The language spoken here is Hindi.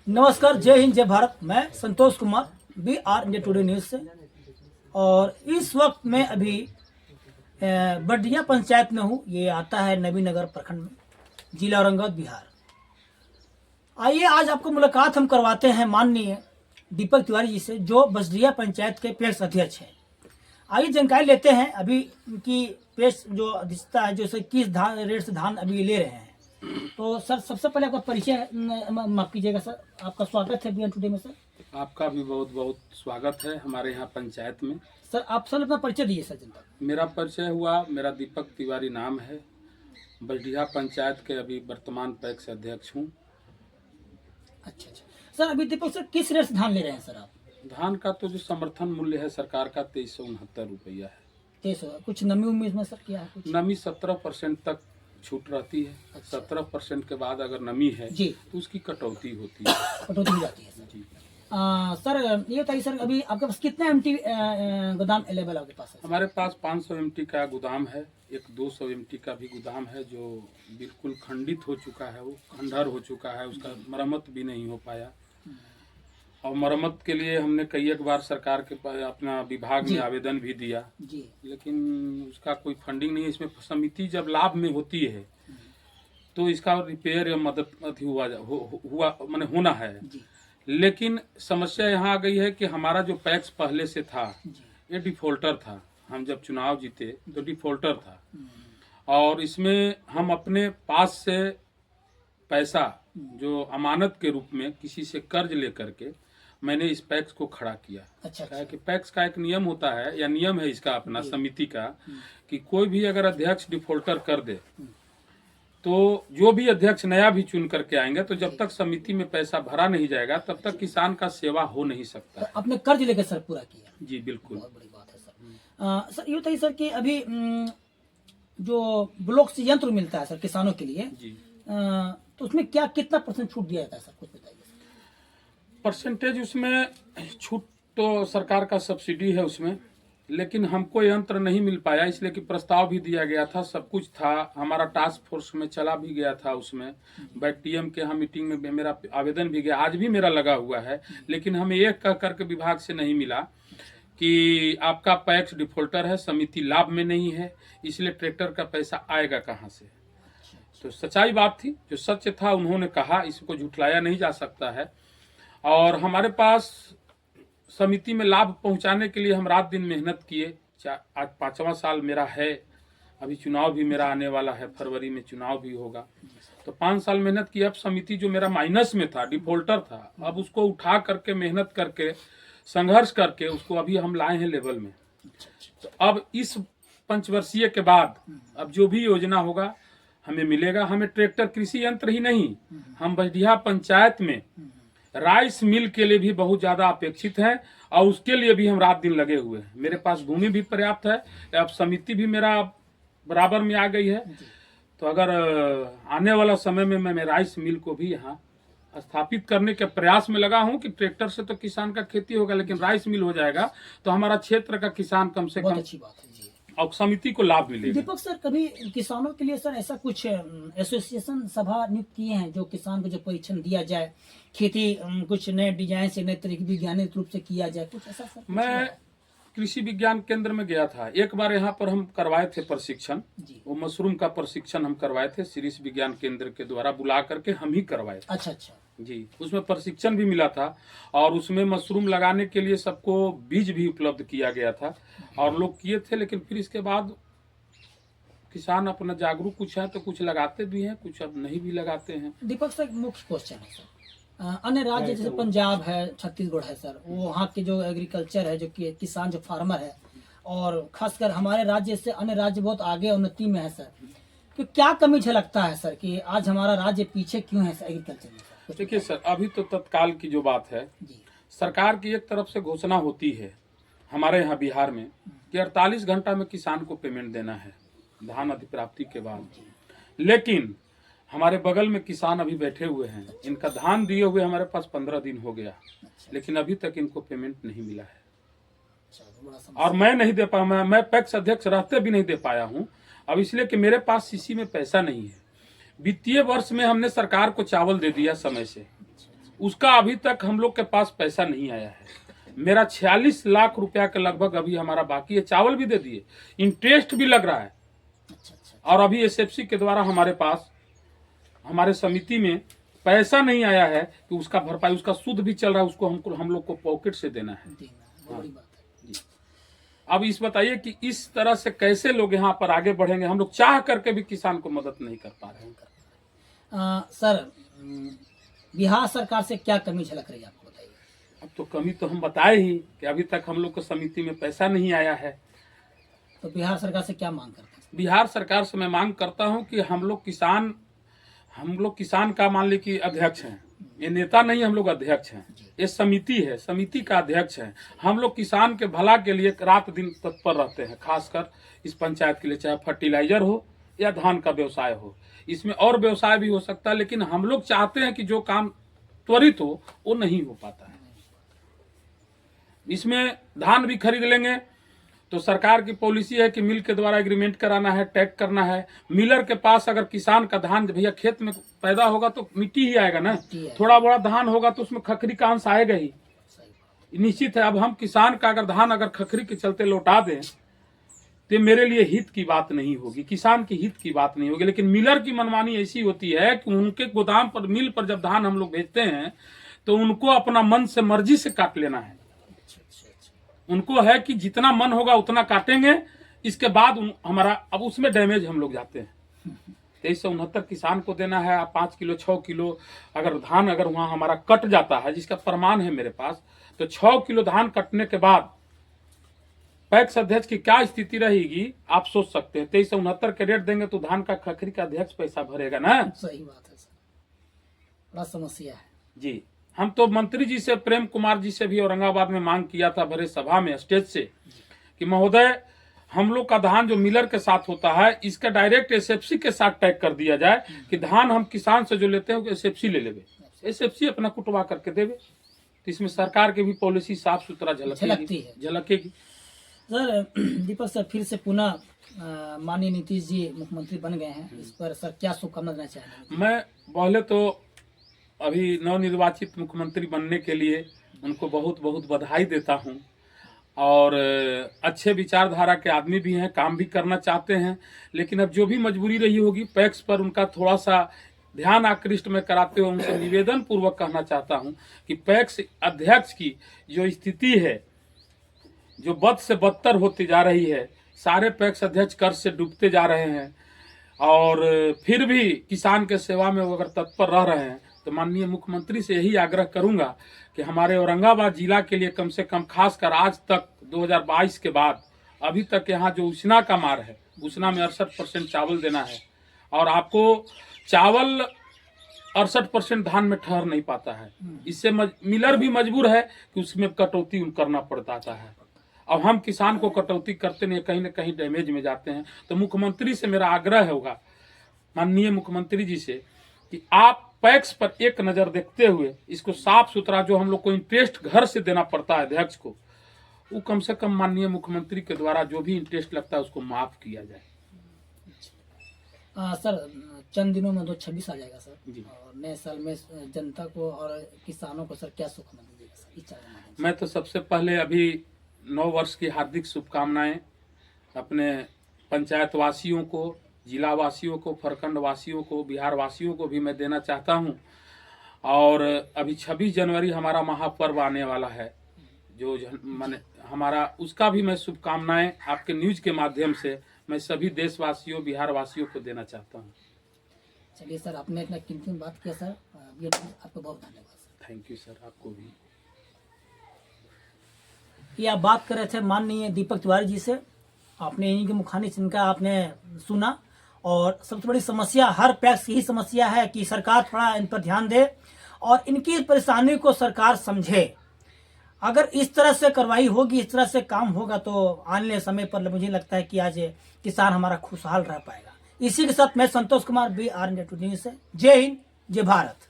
नमस्कार, जय हिंद, जय भारत। मैं Santosh Kumar, BR India Today news से। और इस वक्त मैं अभी बडिया पंचायत में हूँ। ये आता है नबीनगर प्रखंड में, जिला औरंगाबाद, बिहार। आइए आज आपको मुलाकात हम करवाते हैं माननीय दीपक तिवारी जी से, जो बडिया पंचायत के पेश अध्यक्ष हैं। आइए जानकारी लेते हैं अभी की पेश जो दिखता है, जो किस धान रेट से धान अभी ले रहे हैं। तो सर, सबसे पहले आपका परिचय माफ कीजिएगा सर। आपका स्वागत है BR टुडे में सर। आपका भी बहुत बहुत स्वागत है हमारे यहाँ पंचायत में। सर आप सर अपना परिचय दीजिए सर जनता। मेरा परिचय हुआ, मेरा दीपक तिवारी नाम है। बडिया पंचायत के अभी वर्तमान पैक्स अध्यक्ष हूँ। अच्छा सर, अभी दीपक सर किस रेट से धान ले रहे हैं सर आप? धान का तो जो समर्थन मूल्य है सरकार का 2369 रुपया है। 2300। कुछ नमी उम्मीद में सर क्या है? कुछ नमी 17% तक छूट रहती है। अच्छा। 17% के बाद अगर नमी है जी तो उसकी कटौती होती है। कटौती हो जाती है सर। जी सर ये बताइए सर, अभी आपके पास कितना MT गोदाम अवेलेबल आपके पास है? हमारे पास 500 MT का गोदाम है। एक 200 MT का भी गोदाम है जो बिल्कुल खंडित हो चुका है, वो खंडहर हो चुका है, उसका मरम्मत भी नहीं हो पाया। और मरम्मत के लिए हमने कई एक बार सरकार के पास अपना विभाग में आवेदन भी दिया जी, लेकिन उसका कोई फंडिंग नहीं है। इसमें समिति जब लाभ में होती है तो इसका रिपेयर या मदद हुआ मैंने होना है। जी, लेकिन समस्या यहाँ आ गई है कि हमारा जो पैक्स पहले से था ये डिफॉल्टर था। हम जब चुनाव जीते तो डिफॉल्टर था और इसमें हम अपने पास से पैसा जो अमानत के रूप में किसी से कर्ज लेकर के मैंने इस पैक्स को खड़ा किया। अच्छा। कि पैक्स का एक नियम होता है या नियम है इसका अपना समिति का कि कोई भी अगर अध्यक्ष डिफॉल्टर कर दे तो जो भी अध्यक्ष नया भी चुन करके आएंगे तो जब तक समिति में पैसा भरा नहीं जाएगा तब तक किसान का सेवा हो नहीं सकता। तो आपने कर्ज लेकर सर पूरा किया? जी बिल्कुल। बहुत बड़ी बात है सर। सर ये बताइए सर कि अभी जो ब्लॉक से यंत्र मिलता है सर किसानों के लिए जी तो उसमें क्या कितना % छूट दिया जाता है सर, कुछ बताइए। परसेंटेज उसमें छूट तो सरकार का सब्सिडी है उसमें, लेकिन हमको यंत्र नहीं मिल पाया इसलिए कि प्रस्ताव भी दिया गया था, सब कुछ था, हमारा टास्क फोर्स में चला भी गया था। उसमें BTM के हम मीटिंग में मेरा आवेदन भी गया, आज भी मेरा लगा हुआ है, लेकिन हमें एक कह करके विभाग से नहीं मिला कि आपका पैक्स डिफॉल्टर है, समिति लाभ में नहीं है, इसलिए ट्रैक्टर का पैसा आएगा कहाँ से। तो सच्चाई बात थी, जो सत्य था उन्होंने कहा, इसको झुठलाया नहीं जा सकता है। और हमारे पास समिति में लाभ पहुंचाने के लिए हम रात दिन मेहनत किए। आज 5वां साल मेरा है, अभी चुनाव भी मेरा आने वाला है, फरवरी में चुनाव भी होगा। तो 5 साल मेहनत की। अब समिति जो मेरा माइनस में था, डिफॉल्टर था, अब उसको उठा करके मेहनत करके संघर्ष करके उसको अभी हम लाए हैं लेवल में। तो अब इस पंचवर्षीय के बाद अब जो भी योजना होगा हमें मिलेगा। हमें ट्रैक्टर, कृषि यंत्र ही नहीं, हम बडिया पंचायत में राइस मिल के लिए भी बहुत ज्यादा अपेक्षित है और उसके लिए भी हम रात दिन लगे हुए हैं। मेरे पास भूमि भी पर्याप्त है, अब समिति भी मेरा बराबर में आ गई है। तो अगर आने वाला समय में मैं राइस मिल को भी यहाँ स्थापित करने के प्रयास में लगा हूँ कि ट्रैक्टर से तो किसान का खेती होगा लेकिन राइस मिल हो जाएगा तो हमारा क्षेत्र का किसान कम से कम, अच्छी बात है जी, और समिति को लाभ मिलेगा। दीपक सर, कभी किसानों के लिए सर ऐसा कुछ एसोसिएशन सभा नियुक्त किए हैं जो किसान को जो परीक्षण दिया जाए, खेती कुछ नए डिजाइन से, नए तरीके वैज्ञानिक रूप से किया जाए, कुछ ऐसा सर? मैं कृषि विज्ञान केंद्र में गया था एक बार, यहाँ पर हम करवाए थे प्रशिक्षण, वो मशरूम का प्रशिक्षण हम करवाए थे कृषि विज्ञान केंद्र के द्वारा बुला करके हम ही करवाए थे। अच्छा जी, उसमें प्रशिक्षण भी मिला था और उसमें मशरूम लगाने के लिए सबको बीज भी उपलब्ध किया गया था और लोग किए थे। लेकिन फिर इसके बाद किसान अपना जागरूक कुछ है तो कुछ लगाते भी हैं, कुछ अब नहीं भी लगाते हैं। दीपक सर, मुख्य क्वेश्चन है सर, अन्य राज्य जैसे पंजाब है, छत्तीसगढ़ है सर, वो वहाँ के जो एग्रीकल्चर है, जो किसान, जो फार्मर है, और खासकर हमारे राज्य से अन्य राज्य बहुत आगे उन्नति में है सर। तो क्या कमी झलकता है सर कि आज हमारा राज्य पीछे क्यों है सर एग्रीकल्चर में? देखिए सर, अभी तो तत्काल की जो बात है, सरकार की एक तरफ से घोषणा होती है हमारे यहाँ बिहार में कि 48 घंटा में किसान को पेमेंट देना है धान अधिप्राप्ति के बाद, लेकिन हमारे बगल में किसान अभी बैठे हुए हैं, इनका धान दिए हुए हमारे पास 15 दिन हो गया, लेकिन अभी तक इनको पेमेंट नहीं मिला है। और मैं नहीं दे पाया, मैं पैक्स अध्यक्ष रहते भी नहीं दे पाया हूँ। अब इसलिए कि मेरे पास सीसी में पैसा नहीं है। वित्तीय वर्ष में हमने सरकार को चावल दे दिया समय से, उसका अभी तक हम लोग के पास पैसा नहीं आया है। मेरा 46 लाख रुपया के लगभग अभी हमारा बाकी है। चावल भी दे दिए, इंटरेस्ट भी लग रहा है। और अभी एसएफसी के द्वारा हमारे पास हमारे समिति में पैसा नहीं आया है कि उसका भरपाई, उसका सूद भी चल रहा है, उसको हम लोग को पॉकेट से देना है। जी। अब इस बताइए कि इस तरह से कैसे लोग यहाँ पर आगे बढ़ेंगे। हम लोग चाह करके भी किसान को मदद नहीं कर पा रहे हैं। सर, बिहार सरकार से क्या कमी झलक रही है, आपको बताइए। अब तो कमी तो हम बताए ही कि अभी तक हम लोग को समिति में पैसा नहीं आया है। तो बिहार सरकार से क्या मांग करते हैं? बिहार सरकार से मैं मांग करता हूं कि हम लोग किसान का मान ली कि अध्यक्ष हैं, ये नेता नहीं, हम लोग अध्यक्ष हैं, ये समिति है, समिति का अध्यक्ष है। हम लोग किसान के भला के लिए रात दिन तत्पर रहते हैं, खासकर इस पंचायत के लिए, चाहे फर्टिलाइजर हो या धान का व्यवसाय हो। इसमें और व्यवसाय भी हो सकता है, लेकिन हम लोग चाहते हैं कि जो काम त्वरित हो वो नहीं हो पाता है। इसमें धान भी खरीद लेंगे तो सरकार की पॉलिसी है कि मिल के द्वारा एग्रीमेंट कराना है, टैग करना है। मिलर के पास अगर किसान का धान भैया खेत में पैदा होगा तो मिट्टी ही आएगा ना, थोड़ा बड़ा धान होगा तो उसमें खखरी का अंश आएगा ही, निश्चित है। अब हम किसान का अगर धान अगर खखरी के चलते लौटा दें तो मेरे लिए हित की बात नहीं होगी, किसान की हित की बात नहीं होगी। लेकिन मिलर की मनमानी ऐसी होती है कि उनके गोदाम पर, मिल पर जब धान हम लोग भेजते हैं तो उनको अपना मन से मर्जी से काट लेना है। उनको है कि जितना मन होगा उतना काटेंगे, इसके बाद हमारा, अब उसमें डैमेज हम लोग जाते हैं। 2369 किसान को देना है, 5 किलो 6 किलो अगर धान अगर वहां हमारा कट जाता है, जिसका प्रमाण है मेरे पास, तो 6 किलो धान कटने के बाद पैक्स अध्यक्ष की क्या स्थिति रहेगी आप सोच सकते हैं। 2369 के रेट देंगे तो धान का खखरी का अध्यक्ष पैसा भरेगा ना। सही बात है सर, बड़ा समस्या है जी। हम तो मंत्री जी से, प्रेम कुमार जी से भी औरंगाबाद में मांग किया था भरे सभा में, स्टेज से, कि महोदय हम लोग का धान जो मिलर के साथ होता है इसका डायरेक्ट एसएफसी के साथ टैग कर दिया जाए कि धान हम किसान से जो लेते हैं एसएफसी ले लेवे, एसएफसी अपना कुटवा करके देवे, तो इसमें सरकार की भी पॉलिसी साफ सुथरा झलकेगी। सर, दीपक सर, फिर से पुनः माननीय नीतीश जी मुख्यमंत्री बन गए हैं, इस पर सर क्या शुभकामना देना चाहेंगे? मैं पहले तो अभी नवनिर्वाचित मुख्यमंत्री बनने के लिए उनको बहुत बहुत बधाई देता हूं। और अच्छे विचारधारा के आदमी भी हैं, काम भी करना चाहते हैं, लेकिन अब जो भी मजबूरी रही होगी पैक्स पर उनका थोड़ा सा ध्यान आकृष्ट में कराते हुए उनसे निवेदन पूर्वक कहना चाहता हूं कि पैक्स अध्यक्ष की जो स्थिति है, जो बद से बदतर होती जा रही है, सारे पैक्स अध्यक्ष कर्ज से डूबते जा रहे हैं, और फिर भी किसान के सेवा में वो अगर तत्पर रह रहे हैं, तो माननीय मुख्यमंत्री से यही आग्रह करूंगा कि हमारे औरंगाबाद जिला के लिए कम से कम, खासकर आज तक 2022 के बाद अभी तक यहाँ जो उसना का मार है, उसना में 68% चावल देना है, और आपको चावल 68% धान में ठहर नहीं पाता है। इससे मिलर भी मजबूर है कि उसमें कटौती करना पड़ता है। अब हम किसान को कटौती करते नहीं, कहीं न कहीं डैमेज में जाते हैं। तो मुख्यमंत्री से मेरा आग्रह होगा, माननीय मुख्यमंत्री जी से, कि आप पैक्स पर एक नजर देखते हुए इसको साफ सुथरा, जो हम लोग को इंटरेस्ट घर से देना पड़ता है अध्यक्ष को, वो कम से कम माननीय मुख्यमंत्री के द्वारा जो भी इंटरेस्ट लगता है उसको माफ किया जाए। सर, चंद दिनों में 2026 आ जाएगा सर जी। और नए साल में जनता को और किसानों को सर क्या शुभकामनाएं दीजिएगा सर इस चरण में? मैं तो सबसे पहले अभी 9 वर्ष की हार्दिक शुभकामनाएं अपने पंचायत वासियों को, जिला वासियों को, प्रखंड वासियों को, बिहार वासियों को भी मैं देना चाहता हूं। और अभी 26 जनवरी हमारा महापर्व आने वाला है, जो माने हमारा, उसका भी मैं शुभकामनाएं आपके न्यूज के माध्यम से मैं सभी देशवासियों, बिहार वासियों को देना चाहता हूं। चलिए सर, आपने इतना कीमती बात किया सर, आपको बहुत धन्यवाद सर। थैंक यू सर, आपको भी। ये आप बात कर रहे थे माननीय दीपक तिवारी जी से, आपने इन्हीं के मुखानी से इनका आपने सुना। और सबसे बड़ी समस्या हर पैक्स की ही समस्या है कि सरकार थोड़ा इन पर ध्यान दे और इनकी परेशानी को सरकार समझे। अगर इस तरह से कार्रवाई होगी, इस तरह से काम होगा, तो आने वाले समय पर मुझे लगता है कि आज किसान हमारा खुशहाल रह पाएगा। इसी के साथ मैं Santosh Kumar, BR India Today news से। जय हिंद, जय भारत।